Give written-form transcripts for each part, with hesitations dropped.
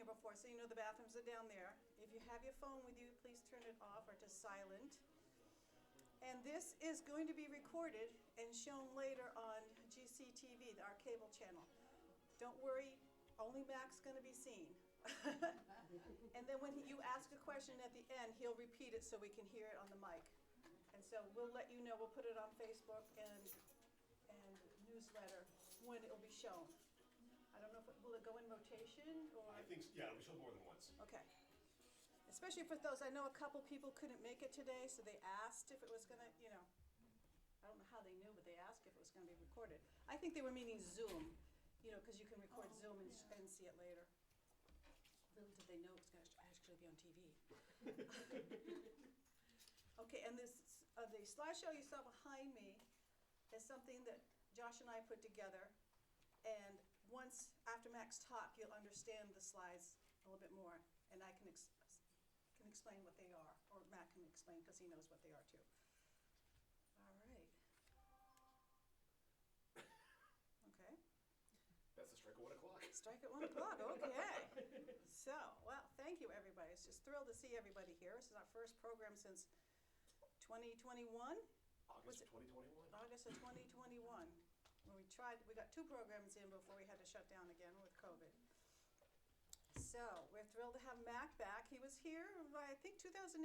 here before, so you know the bathrooms are down there. If you have your phone with you, please turn it off or to silent. And this is going to be recorded and shown later on GCTV, our cable channel. Don't worry, only Mac's going to be seen. And then when you ask a question at the end, he'll repeat it so we can hear it on the mic. And so we'll let you know, we'll put it on Facebook and newsletter when it'll be shown. I don't know if will it go in rotation or? I think, yeah, it'll be shown more than once. Okay. Especially for those, I know a couple people couldn't make it today, so they asked if it was gonna, I don't know how they knew, but they asked if it was gonna be recorded. I think they were meaning Zoom, because you can record Zoom and see it later. Little did they know it was gonna actually be on TV. Okay, and this, the slideshow you saw behind me is something that Josh and I put together. And once, after Mac's talk, you'll understand the slides a little bit more, and I can explain what they are, or Mac can explain, because he knows what they are too. All right. Okay. That's the strike at 1 o'clock. Strike at 1 o'clock, okay. So, well, thank you, everybody. It's just thrilled to see everybody here. This is our first program since 2021? August of 2021. August of 2021. When we got 2 programs in before we had to shut down again with COVID. So, we're thrilled to have Mac back. He was here, I think 2018,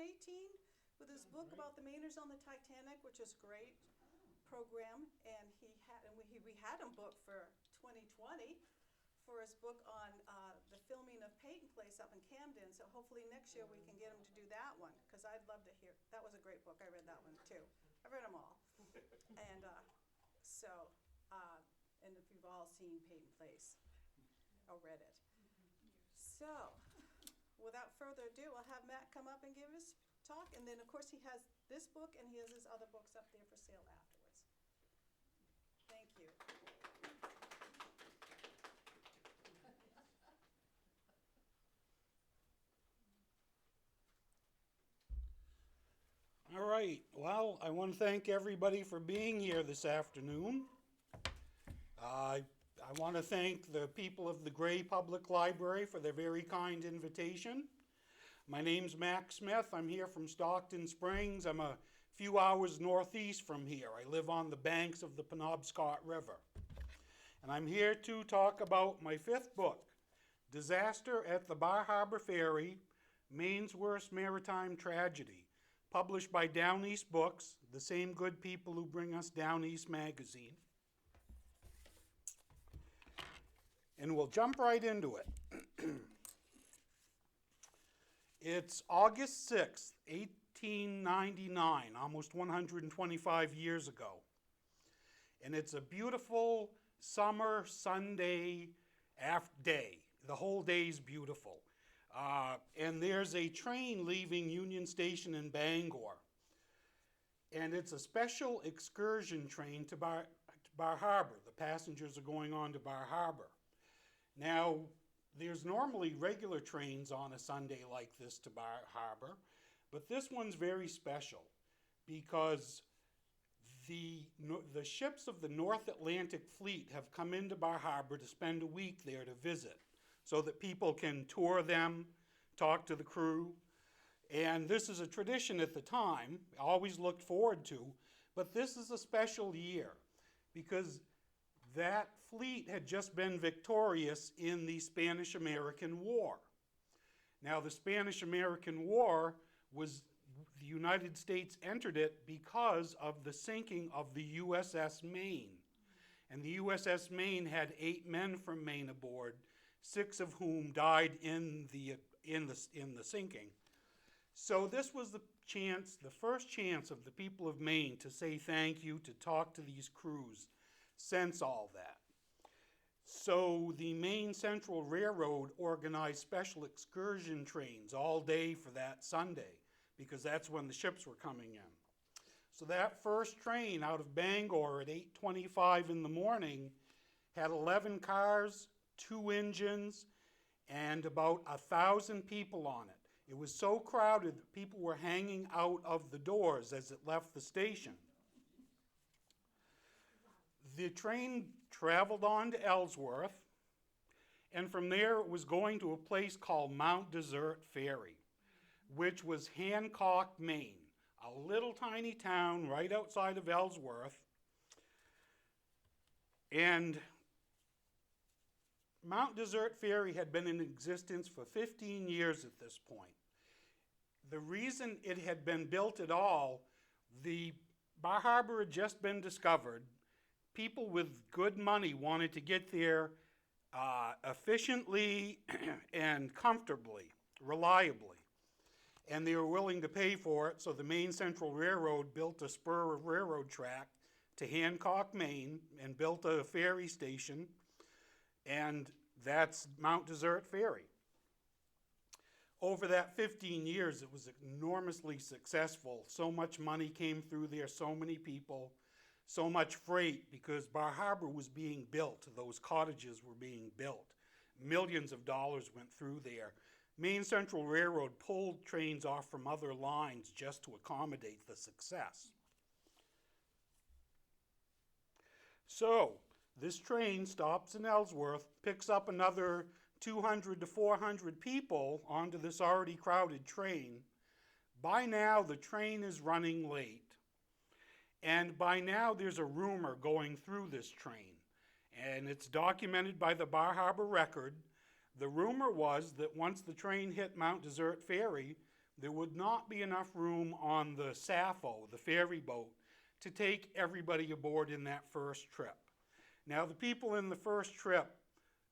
with his book about the Mainers on the Titanic, which is a great program. And we had him booked for 2020 for his book on the filming of Peyton Place up in Camden. So hopefully next year we can get him to do that one, because I'd love to hear. That was a great book. I read that one too. I read them all. And and if you've all seen Peyton Place or read it. So, without further ado, I'll have Matt come up and give his talk. And then, of course, he has this book and he has his other books up there for sale afterwards. Thank you. All right, well, I want to thank everybody for being here this afternoon. I want to thank the people of the Gray Public Library for their very kind invitation. My name's Mac Smith. I'm here from Stockton Springs. I'm a few hours northeast from here. I live on the banks of the Penobscot River. And I'm here to talk about my 5th book, Disaster at the Bar Harbor Ferry, Maine's Worst Maritime Tragedy, published by Down East Books, the same good people who bring us Down East Magazine. And we'll jump right into it. It's August 6th, 1899, almost 125 years ago. And it's a beautiful summer Sunday day. The whole day's beautiful. And there's a train leaving Union Station in Bangor. And it's a special excursion train to Bar Harbor. The passengers are going on to Bar Harbor. Now, there's normally regular trains on a Sunday like this to Bar Harbor, but this one's very special because the ships of the North Atlantic Fleet have come into Bar Harbor to spend a week there to visit so that people can tour them, talk to the crew. And this is a tradition at the time, always looked forward to, but this is a special year because that fleet had just been victorious in the Spanish-American War. Now, the Spanish-American War was, the United States entered it because of the sinking of the USS Maine. And the USS Maine had 8 men from Maine aboard, 6 of whom died in the sinking. So this was the first chance of the people of Maine to say thank you, to talk to these crews since all that. So the Maine Central Railroad organized special excursion trains all day for that Sunday because that's when the ships were coming in. So that first train out of Bangor at 8:25 in the morning had 11 cars, 2 engines, and about 1,000 people on it. It was so crowded that people were hanging out of the doors as it left the station. The train traveled on to Ellsworth, And from there, it was going to a place called Mount Desert Ferry, which was Hancock, Maine, a little tiny town right outside of Ellsworth. And Mount Desert Ferry had been in existence for 15 years at this point. The reason it had been built at all, the Bar Harbor had just been discovered. People with good money wanted to get there efficiently and comfortably, reliably. And they were willing to pay for it, so the Maine Central Railroad built a spur of railroad track to Hancock, Maine, and built a ferry station, and that's Mount Desert Ferry. Over that 15 years, it was enormously successful. So much money came through there, so many people, so much freight, because Bar Harbor was being built. Those cottages were being built. Millions of dollars went through there. Maine Central Railroad pulled trains off from other lines just to accommodate the success. So, this train stops in Ellsworth, picks up another 200 to 400 people onto this already crowded train. By now, the train is running late. And by now, there's a rumor going through this train. And it's documented by the Bar Harbor Record. The rumor was that once the train hit Mount Desert Ferry, there would not be enough room on the Sappho, the ferry boat, to take everybody aboard in that first trip. Now, the people in the first trip,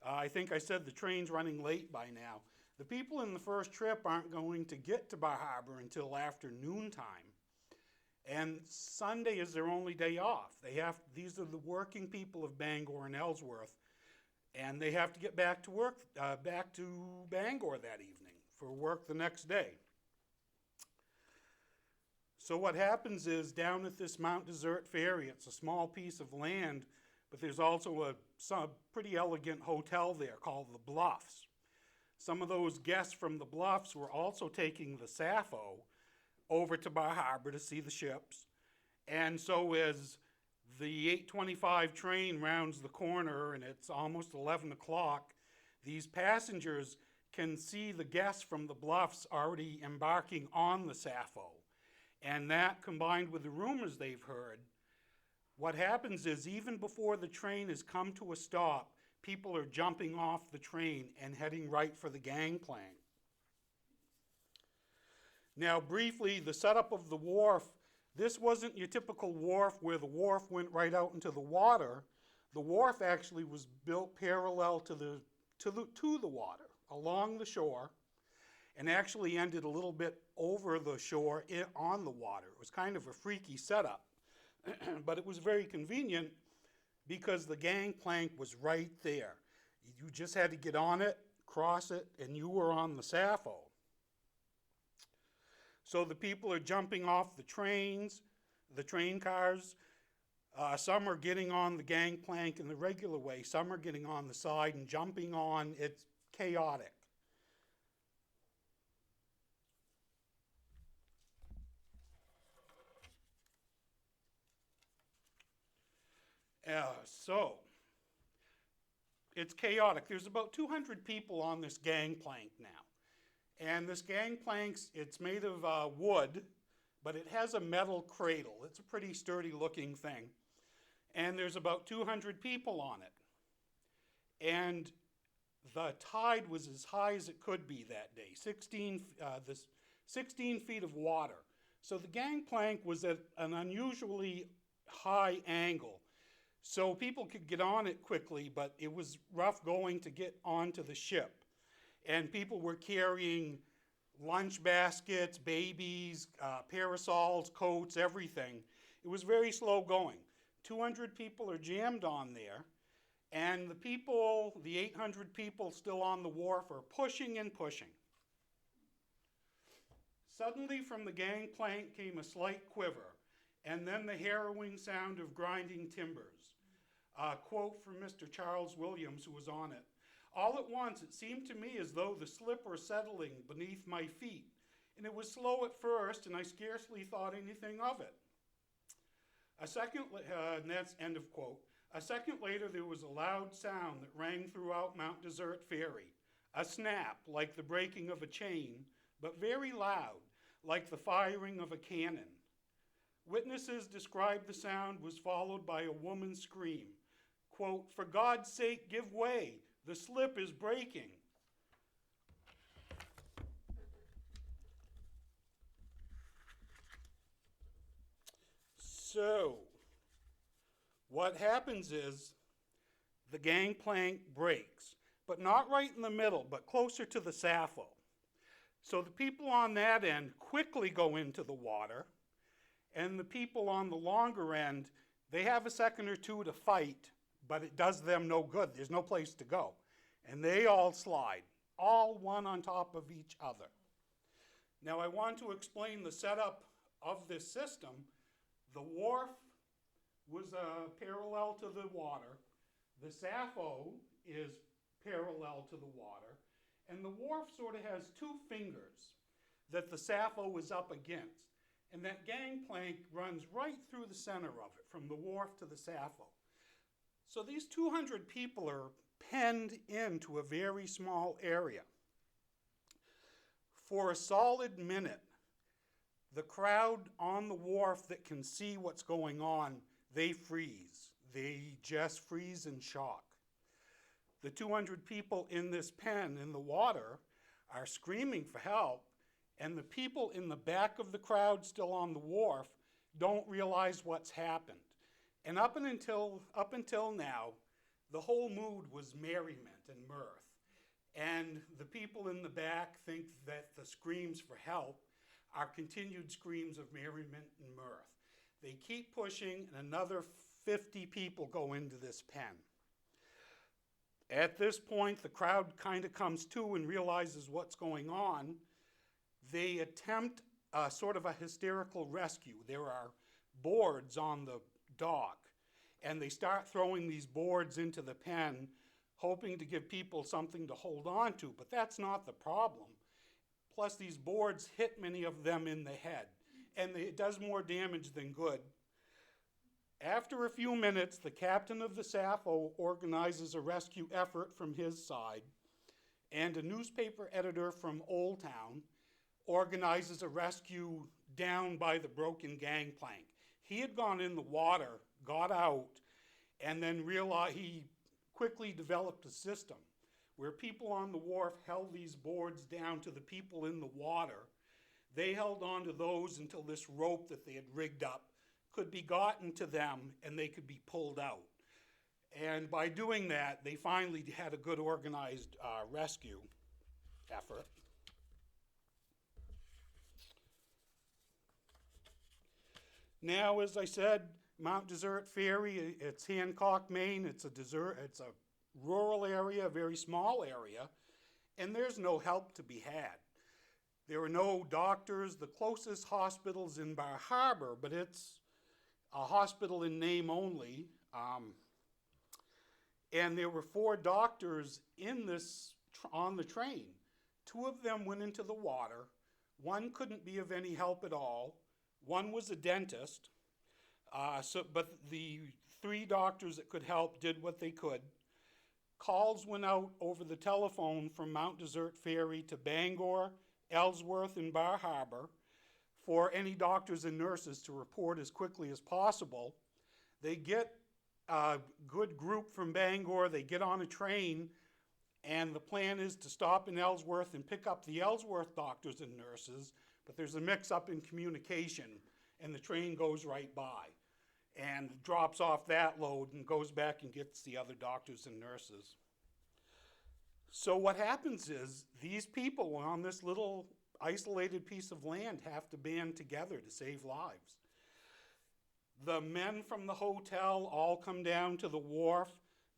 I think I said the train's running late by now. The people in the first trip aren't going to get to Bar Harbor until after noontime. And Sunday is their only day off. These are the working people of Bangor and Ellsworth, and they have to get back to work, back to Bangor that evening for work the next day. So what happens is, down at this Mount Desert Ferry, it's a small piece of land, but there's also a pretty elegant hotel there called the Bluffs. Some of those guests from the Bluffs were also taking the Sappho over to Bar Harbor to see the ships. And so as the 8:25 train rounds the corner and it's almost 11 o'clock, these passengers can see the guests from the Bluffs already embarking on the Sappho. And that, combined with the rumors they've heard, what happens is, even before the train has come to a stop, people are jumping off the train and heading right for the gangplank. Now, briefly, the setup of the wharf, this wasn't your typical wharf where the wharf went right out into the water. The wharf actually was built parallel to the water, along the shore, and actually ended a little bit over the shore on the water. It was kind of a freaky setup, but it was very convenient because the gangplank was right there. You just had to get on it, cross it, and you were on the Sappho. So the people are jumping off the trains, the train cars. Some are getting on the gangplank in the regular way. Some are getting on the side and jumping on. It's chaotic. So it's chaotic. There's about 200 people on this gangplank now. And this gangplank, it's made of wood, but it has a metal cradle. It's a pretty sturdy looking thing. And there's about 200 people on it. And the tide was as high as it could be that day, 16 feet of water. So the gangplank was at an unusually high angle. So people could get on it quickly, but it was rough going to get onto the ship. And people were carrying lunch baskets, babies, parasols, coats, everything. It was very slow going. 200 people are jammed on there, and the 800 people still on the wharf are pushing and pushing. Suddenly from the gangplank came a slight quiver, and then the harrowing sound of grinding timbers. A quote from Mr. Charles Williams, who was on it. All at once, it seemed to me as though the slip were settling beneath my feet, and it was slow at first, and I scarcely thought anything of it. And that's end of quote. A second later, there was a loud sound that rang throughout Mount Desert Ferry. A snap, like the breaking of a chain, but very loud, like the firing of a cannon. Witnesses described the sound was followed by a woman's scream, quote, "For God's sake, give way, the slip is breaking." So, what happens is the gangplank breaks, but not right in the middle, but closer to the Sappho. So the people on that end quickly go into the water, and the people on the longer end, they have a second or two to fight, but it does them no good. There's no place to go. And they all slide, all one on top of each other. Now I want to explain the setup of this system. The wharf was parallel to the water. The Sappho is parallel to the water. And the wharf sort of has two fingers that the Sappho is up against. And that gangplank runs right through the center of it, from the wharf to the Sappho. So these 200 people are penned into a very small area. For a solid minute, the crowd on the wharf that can see what's going on, they freeze. They just freeze in shock. The 200 people in this pen in the water are screaming for help, and the people in the back of the crowd still on the wharf don't realize what's happened. And up until now, the whole mood was merriment and mirth. And the people in the back think that the screams for help are continued screams of merriment and mirth. They keep pushing, and another 50 people go into this pen. At this point, the crowd kind of comes to and realizes what's going on. They attempt sort of a hysterical rescue. There are boards on the dock, and they start throwing these boards into the pen, hoping to give people something to hold on to, but that's not the problem. Plus, these boards hit many of them in the head, and it does more damage than good. After a few minutes, the captain of the Sappho organizes a rescue effort from his side, and a newspaper editor from Old Town organizes a rescue down by the broken gangplank. He had gone in the water, got out, and then realized he quickly developed a system where people on the wharf held these boards down to the people in the water. They held on to those until this rope that they had rigged up could be gotten to them and they could be pulled out. And by doing that, they finally had a good organized rescue effort. Now, as I said, Mount Desert Ferry, it's Hancock, Maine. It's a rural area, a very small area, and there's no help to be had. There are no doctors. The closest hospital's in Bar Harbor, but it's a hospital in name only. And there were 4 doctors on the train. 2 of them went into the water. 1 couldn't be of any help at all. 1 was a dentist. But the 3 doctors that could help did what they could. Calls went out over the telephone from Mount Desert Ferry to Bangor, Ellsworth, and Bar Harbor for any doctors and nurses to report as quickly as possible. They get a good group from Bangor, they get on a train, and the plan is to stop in Ellsworth and pick up the Ellsworth doctors and nurses, but there's a mix-up in communication, and the train goes right by and drops off that load and goes back and gets the other doctors and nurses. So what happens is these people on this little isolated piece of land have to band together to save lives. The men from the hotel all come down to the wharf.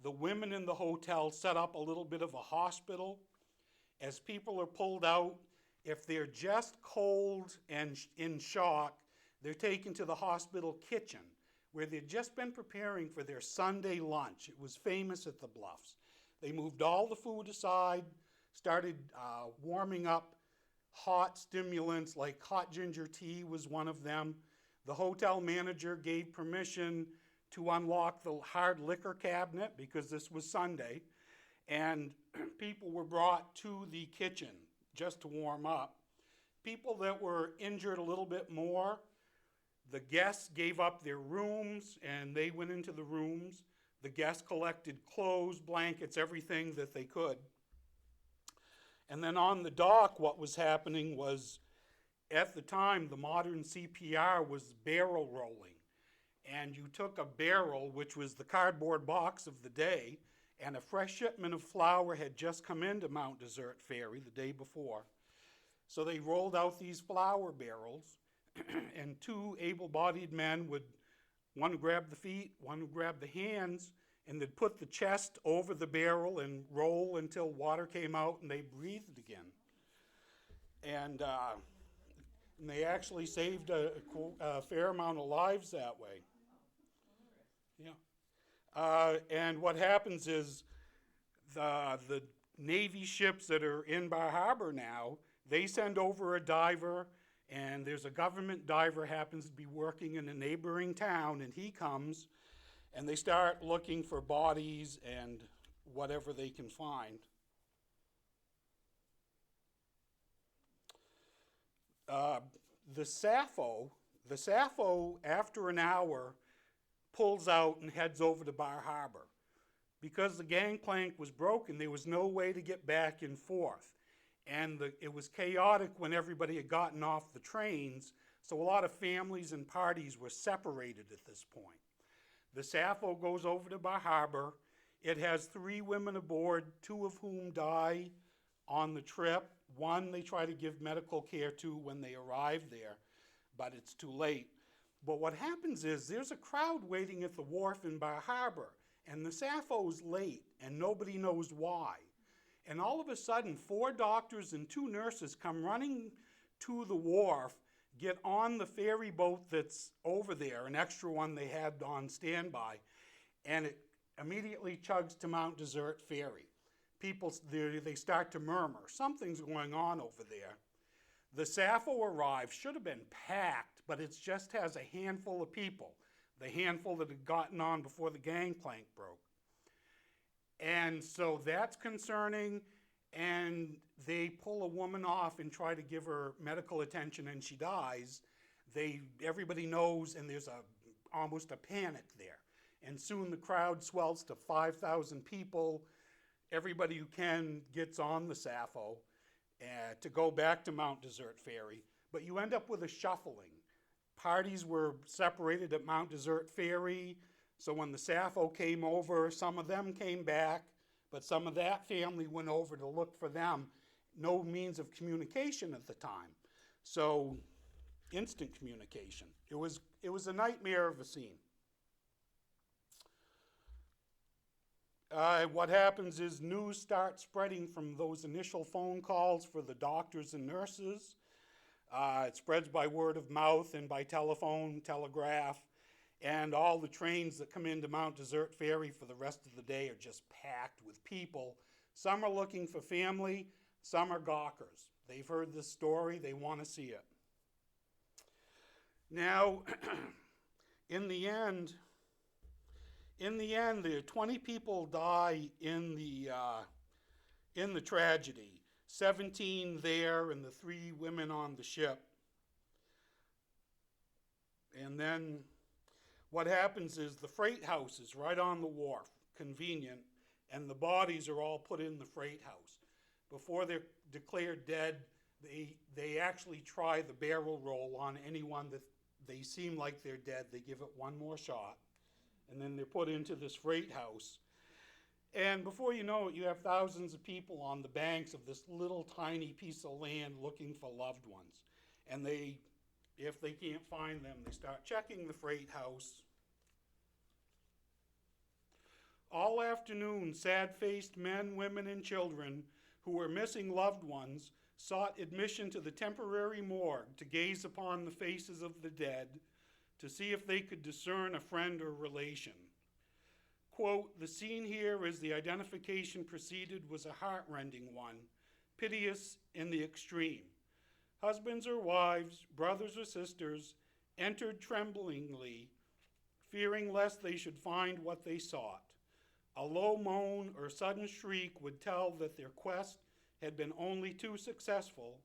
The women in the hotel set up a little bit of a hospital. As people are pulled out, if they're just cold and in shock, they're taken to the hospital kitchen, where they'd just been preparing for their Sunday lunch. It was famous at the Bluffs. They moved all the food aside, started warming up hot stimulants like hot ginger tea was one of them. The hotel manager gave permission to unlock the hard liquor cabinet because this was Sunday, and people were brought to the kitchen just to warm up. People that were injured a little bit more, the guests gave up their rooms and they went into the rooms. The guests collected clothes, blankets, everything that they could. And then on the dock, what was happening was, at the time, the modern CPR was barrel rolling. And you took a barrel, which was the cardboard box of the day, and a fresh shipment of flour had just come into Mount Desert Ferry the day before. So they rolled out these flour barrels, and two able-bodied men would, one would grab the feet, one would grab the hands, and they'd put the chest over the barrel and roll until water came out and they breathed again. And they actually saved a fair amount of lives that way. Yeah. And what happens is the Navy ships that are in Bar Harbor now, they send over a diver, and there's a government diver happens to be working in a neighboring town, and he comes, and they start looking for bodies and whatever they can find. The Sappho, after an hour, pulls out and heads over to Bar Harbor. Because the gangplank was broken, there was no way to get back and forth. And it was chaotic when everybody had gotten off the trains, so a lot of families and parties were separated at this point. The Sappho goes over to Bar Harbor. It has 3 women aboard, 2 of whom die on the trip. One they try to give medical care to when they arrive there, but it's too late. But what happens is there's a crowd waiting at the wharf in Bar Harbor, and the Sappho's late, and nobody knows why. And all of a sudden, 4 doctors and 2 nurses come running to the wharf, get on the ferry boat that's over there, an extra one they had on standby, and it immediately chugs to Mount Desert Ferry. People, they start to murmur, something's going on over there. The Sappho arrives, should have been packed, but it just has a handful of people, the handful that had gotten on before the gangplank broke. And so that's concerning, and they pull a woman off and try to give her medical attention, and she dies. Everybody knows, and there's almost a panic there. And soon the crowd swells to 5,000 people. Everybody who can gets on the Sappho to go back to Mount Desert Ferry. But you end up with a shuffling. Parties were separated at Mount Desert Ferry. So when the Sappho came over, some of them came back, but some of that family went over to look for them. No means of communication at the time. So instant communication. It was a nightmare of a scene. What happens is news starts spreading from those initial phone calls for the doctors and nurses. It spreads by word of mouth and by telephone, telegraph. And all the trains that come into Mount Desert Ferry for the rest of the day are just packed with people. Some are looking for family, some are gawkers. They've heard this story, they want to see it. Now, in the end, the 20 people die in the tragedy. 17 there and the 3 women on the ship. And then what happens is the freight house is right on the wharf, convenient, and the bodies are all put in the freight house. Before they're declared dead, they actually try the barrel roll on anyone that they seem like they're dead. They give it one more shot, and then they're put into this freight house. And before you know it, you have thousands of people on the banks of this little tiny piece of land looking for loved ones. And if they can't find them, they start checking the freight house. All afternoon, sad-faced men, women, and children who were missing loved ones sought admission to the temporary morgue to gaze upon the faces of the dead, to see if they could discern a friend or relation. Quote, "The scene here as the identification proceeded was a heart-rending one, piteous in the extreme. Husbands or wives, brothers or sisters, entered tremblingly fearing lest they should find what they sought. A low moan or sudden shriek would tell that their quest had been only too successful,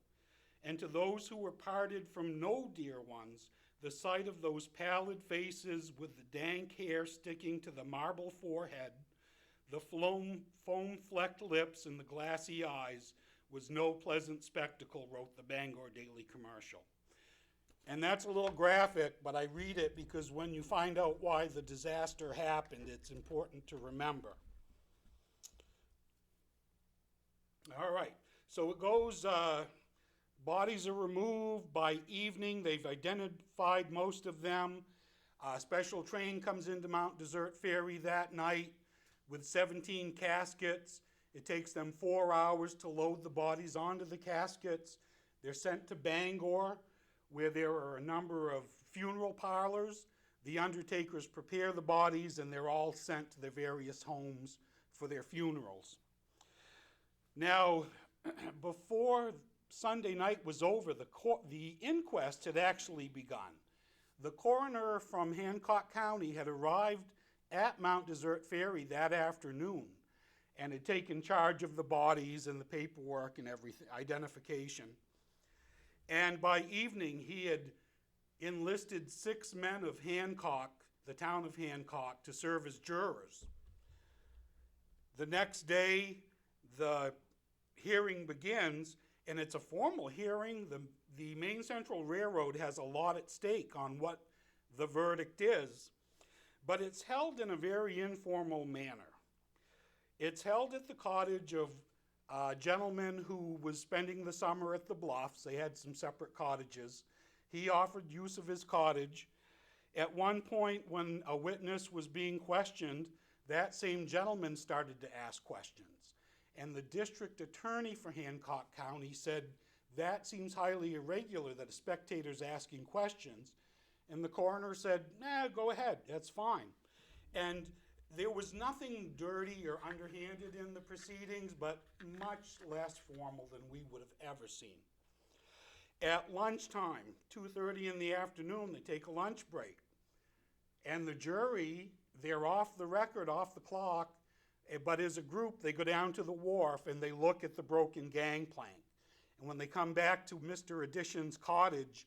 and to those who were parted from no dear ones, the sight of those pallid faces with the dank hair sticking to the marble forehead, the foam-flecked lips, and the glassy eyes was no pleasant spectacle, wrote the Bangor Daily Commercial. And that's a little graphic, but I read it because when you find out why the disaster happened, it's important to remember. All right, so it goes, bodies are removed by evening. They've identified most of them. A special train comes into Mount Desert Ferry that night with 17 caskets. It takes them 4 hours to load the bodies onto the caskets. They're sent to Bangor, where there are a number of funeral parlors. The undertakers prepare the bodies, and they're all sent to their various homes for their funerals. Now, before Sunday night was over, the inquest had actually begun. The coroner from Hancock County had arrived at Mount Desert Ferry that afternoon and had taken charge of the bodies and the paperwork and everything, identification. And by evening, he had enlisted 6 men of Hancock, the town of Hancock, to serve as jurors. The next day, the hearing begins, and it's a formal hearing. The Maine Central Railroad has a lot at stake on what the verdict is, but it's held in a very informal manner. It's held at the cottage of a gentleman who was spending the summer at the Bluffs. They had some separate cottages. He offered use of his cottage. At one point, when a witness was being questioned, that same gentleman started to ask questions. And the district attorney for Hancock County said, that seems highly irregular that a spectator's asking questions. And the coroner said, nah, go ahead, that's fine. And there was nothing dirty or underhanded in the proceedings, but much less formal than we would have ever seen. At lunchtime, 2:30 in the afternoon, they take a lunch break. And the jury, they're off the record, off the clock, but as a group, they go down to the wharf and they look at the broken gangplank. And when they come back to Mr. Addition's cottage,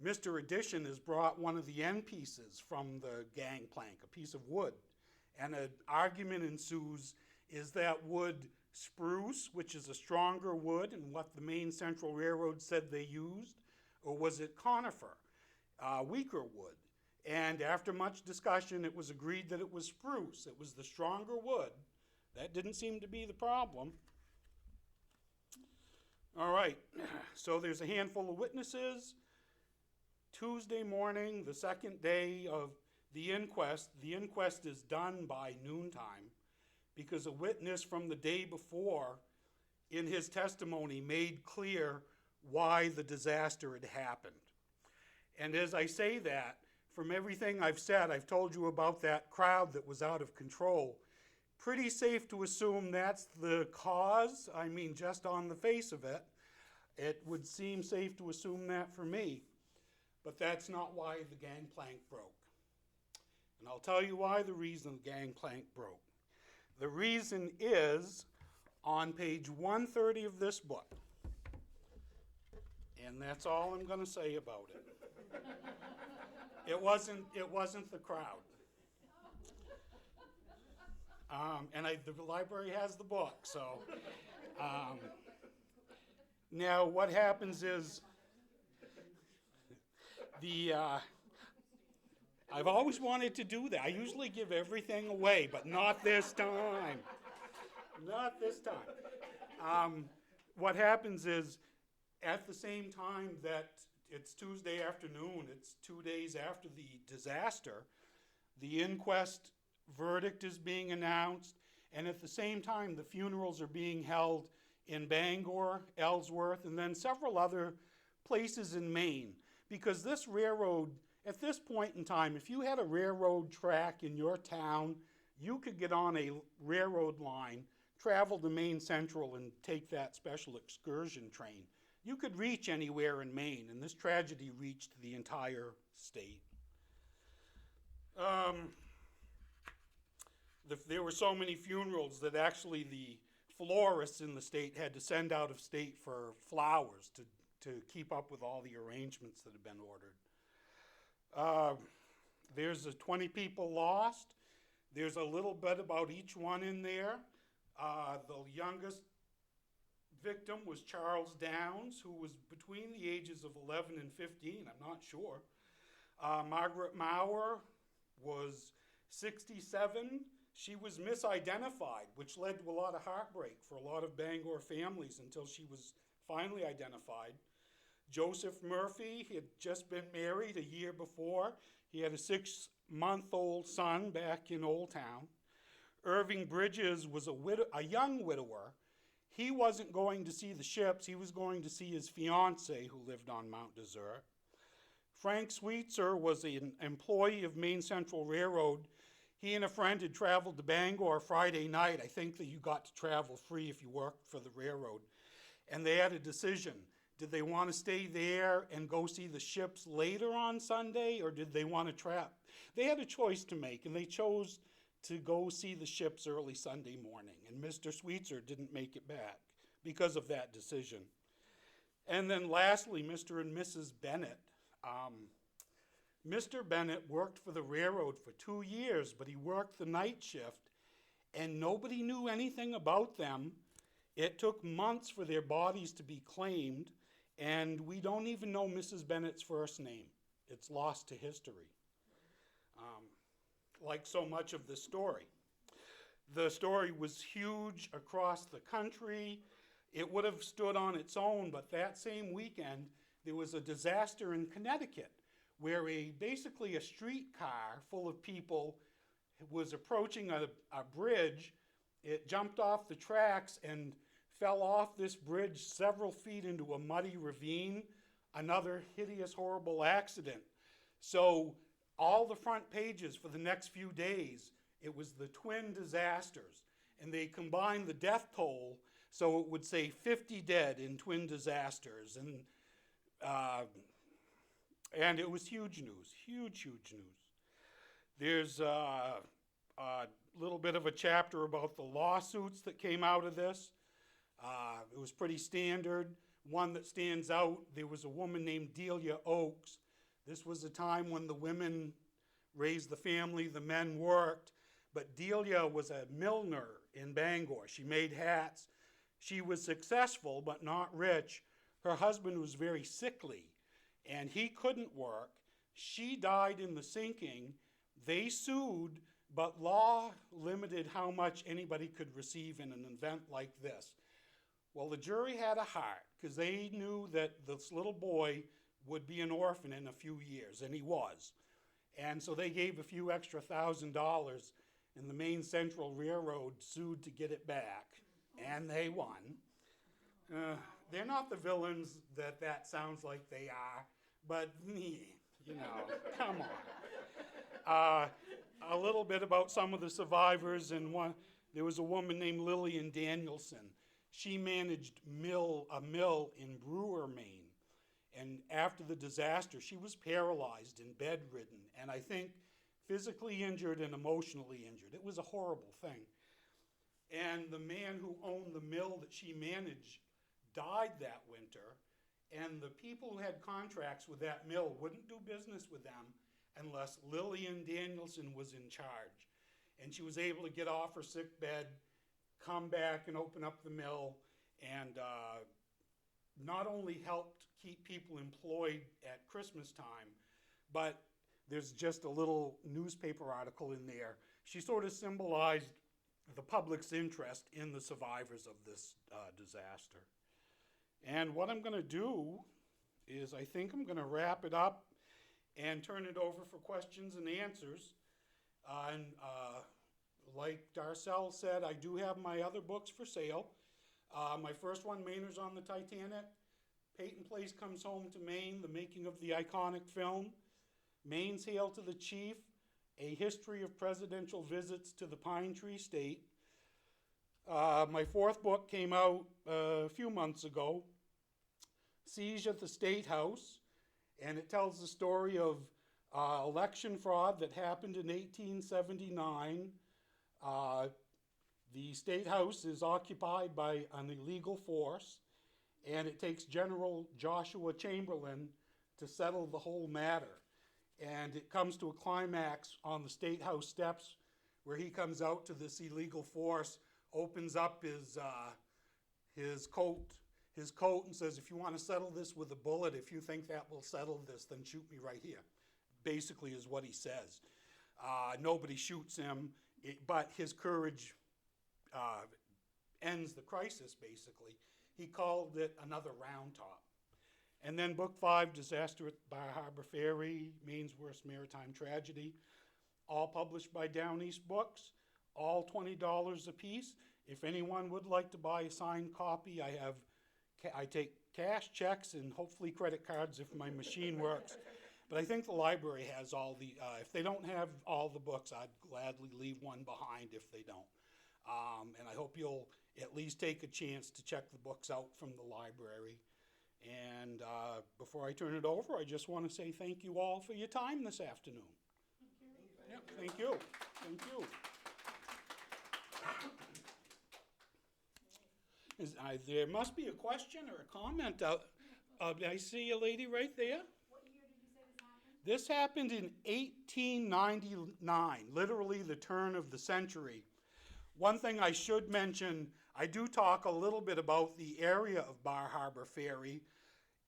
Mr. Addition has brought one of the end pieces from the gangplank, a piece of wood. And an argument ensues, is that wood spruce, which is a stronger wood and what the Maine Central Railroad said they used, or was it conifer, weaker wood? And after much discussion, it was agreed that it was spruce. It was the stronger wood. That didn't seem to be the problem. All right, so there's a handful of witnesses. Tuesday morning, the second day of the inquest is done by noontime because a witness from the day before in his testimony made clear why the disaster had happened. And as I say that, from everything I've said, I've told you about that crowd that was out of control. Pretty safe to assume that's the cause. I mean, just on the face of it, it would seem safe to assume that for me. But that's not why the gangplank broke. And I'll tell you why the reason the gangplank broke. The reason is on page 130 of this book. And that's all I'm going to say about it. It wasn't the crowd. And the library has the book, so. Now what happens is I've always wanted to do that. I usually give everything away, but not this time. Not this time. What happens is, at the same time that it's Tuesday afternoon, it's 2 days after the disaster, the inquest verdict is being announced, and at the same time, the funerals are being held in Bangor, Ellsworth, and then several other places in Maine. Because this railroad, at this point in time, if you had a railroad track in your town, you could get on a railroad line, travel to Maine Central, and take that special excursion train. You could reach anywhere in Maine, and this tragedy reached the entire state. There were so many funerals that actually the florists in the state had to send out of state for flowers to keep up with all the arrangements that had been ordered. There's 20 people lost. There's a little bit about each one in there. The youngest victim was Charles Downs, who was between the ages of 11 and 15, I'm not sure. Margaret Maurer was 67. She was misidentified, which led to a lot of heartbreak for a lot of Bangor families until she was finally identified. Joseph Murphy, he had just been married a year before. He had a 6-month-old son back in Old Town. Irving Bridges was a young widower. He wasn't going to see the ships. He was going to see his fiancée, who lived on Mount Desert. Frank Sweetser was an employee of Maine Central Railroad. He and a friend had traveled to Bangor Friday night. I think that you got to travel free if you worked for the railroad. And they had a decision. Did they want to stay there and go see the ships later on Sunday, or did they want to trap? They had a choice to make, and they chose to go see the ships early Sunday morning. And Mr. Sweetser didn't make it back because of that decision. And then lastly, Mr. and Mrs. Bennett. Mr. Bennett worked for the railroad for 2 years, but he worked the night shift, and nobody knew anything about them. It took months for their bodies to be claimed, and we don't even know Mrs. Bennett's first name. It's lost to history, like so much of the story. The story was huge across the country. It would have stood on its own, but that same weekend, there was a disaster in Connecticut where basically a streetcar full of people was approaching a bridge. It jumped off the tracks and fell off this bridge several feet into a muddy ravine. Another hideous, horrible accident. So all the front pages for the next few days, it was the twin disasters. And they combined the death toll so it would say 50 dead in twin disasters. And it was huge news, huge news. There's a little bit of a chapter about the lawsuits that came out of this. It was pretty standard. One that stands out, there was a woman named Delia Oakes. This was a time when the women raised the family, the men worked. But Delia was a milliner in Bangor. She made hats. She was successful, but not rich. Her husband was very sickly, and he couldn't work. She died in the sinking. They sued, but law limited how much anybody could receive in an event like this. Well, the jury had a heart, because they knew that this little boy would be an orphan in a few years, and he was. And so they gave a few extra $1,000, and the Maine Central Railroad sued to get it back, and they won. They're not the villains that sounds like they are, but, come on. A little bit about some of the survivors, and there was a woman named Lillian Danielson. She managed a mill in Brewer, Maine, and after the disaster, she was paralyzed and bedridden, and I think physically injured and emotionally injured. It was a horrible thing. And the man who owned the mill that she managed died that winter, and the people who had contracts with that mill wouldn't do business with them unless Lillian Danielson was in charge. And she was able to get off her sick bed, come back and open up the mill, and not only helped keep people employed at Christmas time, but there's just a little newspaper article in there. She sort of symbolized the public's interest in the survivors of this disaster. And what I'm going to do is I think I'm going to wrap it up and turn it over for questions and answers. Like Darcel said, I do have my other books for sale. My first one, Mainers on the Titanic, Peyton Place Comes Home to Maine, the making of the iconic film, Maine's Hail to the Chief, A History of Presidential Visits to the Pine Tree State. My fourth book came out a few months ago, Siege at the State House, and it tells the story of election fraud that happened in 1879. The State House is occupied by an illegal force, and it takes General Joshua Chamberlain to settle the whole matter. And it comes to a climax on the State House steps where he comes out to this illegal force, opens up his coat and says, if you want to settle this with a bullet, if you think that will settle this, then shoot me right here. Basically is what he says. Nobody shoots him, but his courage ends the crisis, basically. He called it another Round Top. And then book 5, Disaster at Bar Harbor Ferry, Maine's Worst Maritime Tragedy, all published by Down East Books, all $20 a piece. If anyone would like to buy a signed copy, I take cash, checks, and hopefully credit cards if my machine works. But I think the library has all the, if they don't have all the books, I'd gladly leave one behind if they don't. And I hope you'll at least take a chance to check the books out from the library. And before I turn it over, I just want to say thank you all for your time this afternoon. Yep, thank you. Thank you. There must be a question or a comment out. I see a lady right there. What year did you say this happened? This happened in 1899, literally the turn of the century. One thing I should mention, I do talk a little bit about the area of Bar Harbor Ferry.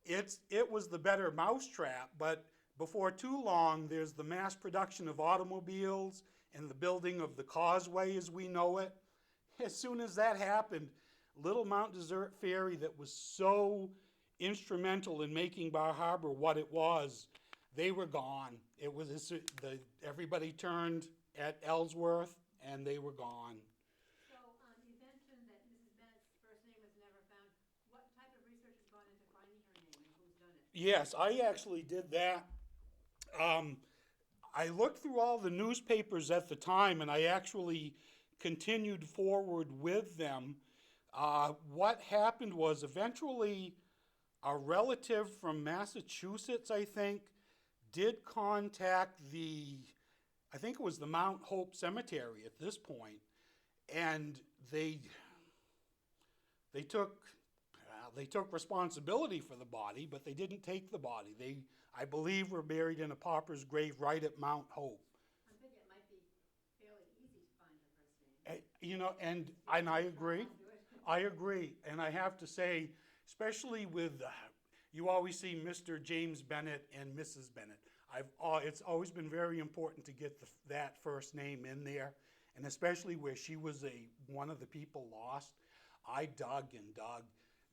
It was the better mousetrap, but before too long, there's the mass production of automobiles and the building of the causeway as we know it. As soon as that happened, Little Mount Desert Ferry, that was so instrumental in making Bar Harbor what it was, they were gone. It was everybody turned at Ellsworth, and they were gone. So you mentioned that Mrs. Bennett's first name was never found. What type of research has gone into finding her name and who's done it? Yes, I actually did that. I looked through all the newspapers at the time, and I actually continued forward with them. What happened was eventually a relative from Massachusetts, I think, did contact I think it was the Mount Hope Cemetery at this point, and they took responsibility for the body, but they didn't take the body. They, I believe, were buried in a pauper's grave right at Mount Hope. I'm thinking it might be fairly easy to find her first name. You know, and I agree. I agree, and I have to say, especially with, you always see Mr. James Bennett and Mrs. Bennett. It's always been very important to get that first name in there, and especially where she was one of the people lost. I dug and dug.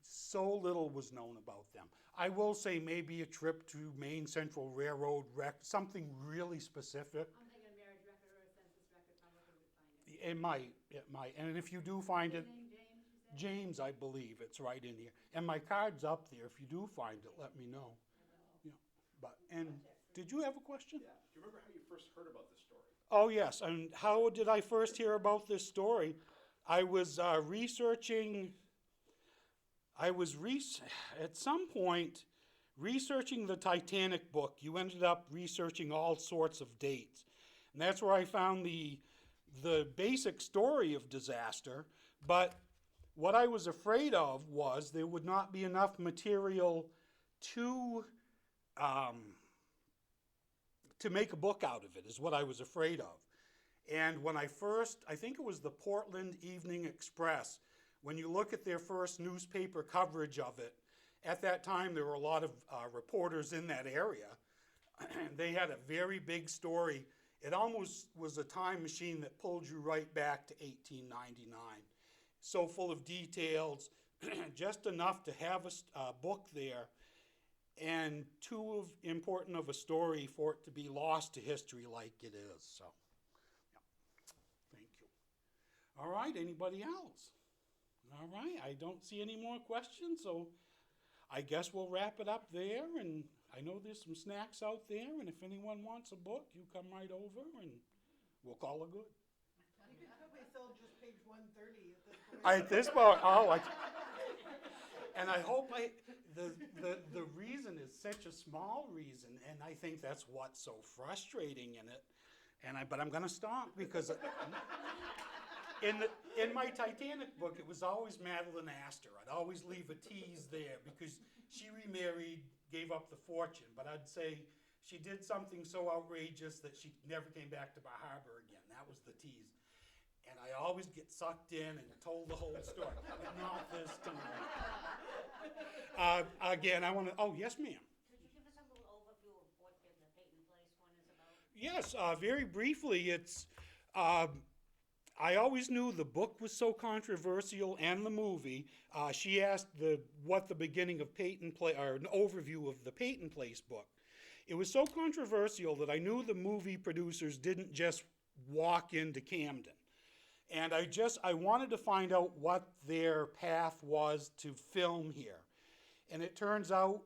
So little was known about them. I will say maybe a trip to Maine Central Railroad something really specific. I'm thinking a marriage record or a census record probably would find it. It might. And if you do find it, His name James, you said? James, I believe, it's right in here. And my card's up there. If you do find it, let me know. Yeah. Did you have a question? Yeah. Do you remember how you first heard about this story? Oh, yes. And how did I first hear about this story? I was researching, at some point, researching the Titanic book. You ended up researching all sorts of dates. And that's where I found the basic story of disaster. But what I was afraid of was there would not be enough material to make a book out of it, is what I was afraid of. And when I think it was the Portland Evening Express, when you look at their first newspaper coverage of it, at that time there were a lot of reporters in that area. They had a very big story. It almost was a time machine that pulled you right back to 1899. So full of details, just enough to have a book there, and too important of a story for it to be lost to history like it is. So, yeah. Thank you. All right, anybody else? All right, I don't see any more questions, so I guess we'll wrap it up there. And I know there's some snacks out there, and if anyone wants a book, you come right over, and we'll call it good. You could probably sell just page 130 at this point. At this point, And I hope the reason is such a small reason, and I think that's what's so frustrating in it. But I'm gonna stop because in my Titanic book, it was always Madeline Astor. I'd always leave a tease there because she remarried, gave up the fortune, but I'd say she did something so outrageous that she never came back to Bar Harbor again. That was the tease. And I always get sucked in and told the whole story. Not this time. Again, I want to, oh, yes, ma'am. Could you give us a little overview of what the Peyton Place one is about? Yes, very briefly, it's, I always knew the book was so controversial and the movie. She asked what the beginning of Peyton Place, or an overview of the Peyton Place book. It was so controversial that I knew the movie producers didn't just walk into Camden. And I wanted to find out what their path was to film here. And it turns out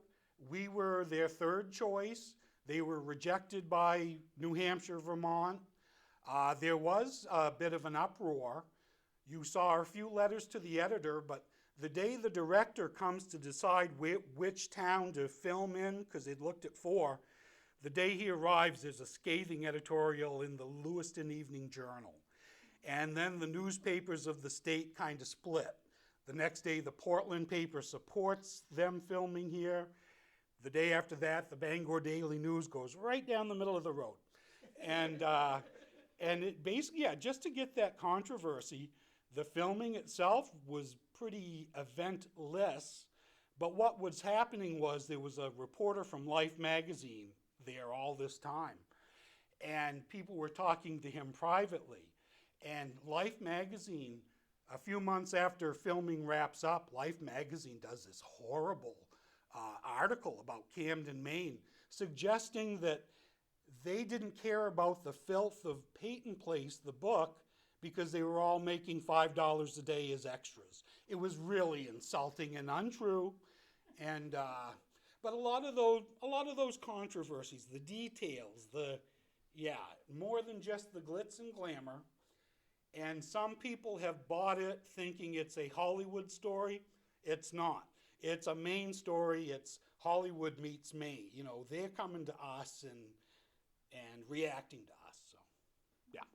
we were their third choice. They were rejected by New Hampshire, Vermont. There was a bit of an uproar. You saw a few letters to the editor, but the day the director comes to decide which town to film in, because they'd looked at 4, the day he arrives, there's a scathing editorial in the Lewiston Evening Journal. And then the newspapers of the state kind of split. The next day, the Portland paper supports them filming here. The day after that, the Bangor Daily News goes right down the middle of the road. And it basically, yeah, just to get that controversy, the filming itself was pretty eventless. But what was happening was there was a reporter from Life magazine there all this time. And people were talking to him privately. And Life magazine, a few months after filming wraps up, Life magazine does this horrible article about Camden, Maine, suggesting that they didn't care about the filth of Peyton Place, the book, because they were all making $5 a day as extras. It was really insulting and untrue. And but a lot of those controversies, the details, more than just the glitz and glamour. And some people have bought it thinking it's a Hollywood story. It's not. It's a Maine story. It's Hollywood meets Maine. You know, they're coming to us and reacting to us. So, yeah.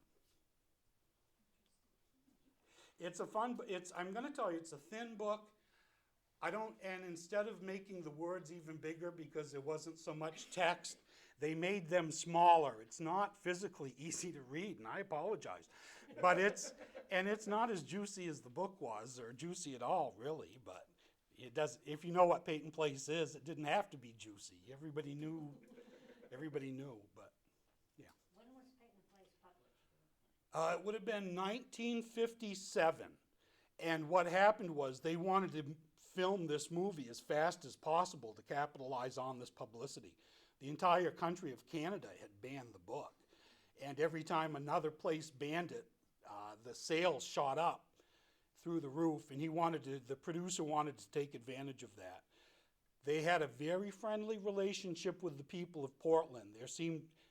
It's a fun, I'm going to tell you, it's a thin book. And instead of making the words even bigger because there wasn't so much text, they made them smaller. It's not physically easy to read, and I apologize. But it's not as juicy as the book was, or juicy at all, really. But it does. If you know what Peyton Place is, it didn't have to be juicy. Everybody knew. But yeah. When was Peyton Place published? It would have been 1957. And what happened was they wanted to film this movie as fast as possible to capitalize on this publicity. The entire country of Canada had banned the book. And every time another place banned it, the sales shot up through the roof, and the producer wanted to take advantage of that. They had a very friendly relationship with the people of Portland.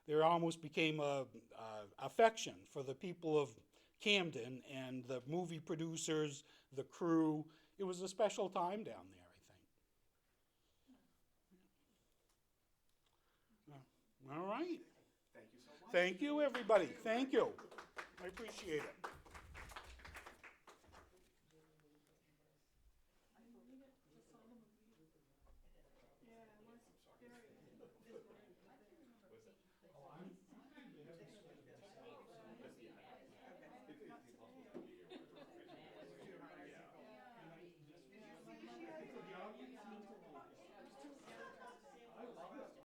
There almost became a affection for the people of Camden and the movie producers, the crew. It was a special time down there, I think. All right. Thank you so much. Thank you, everybody. Thank you. I appreciate it.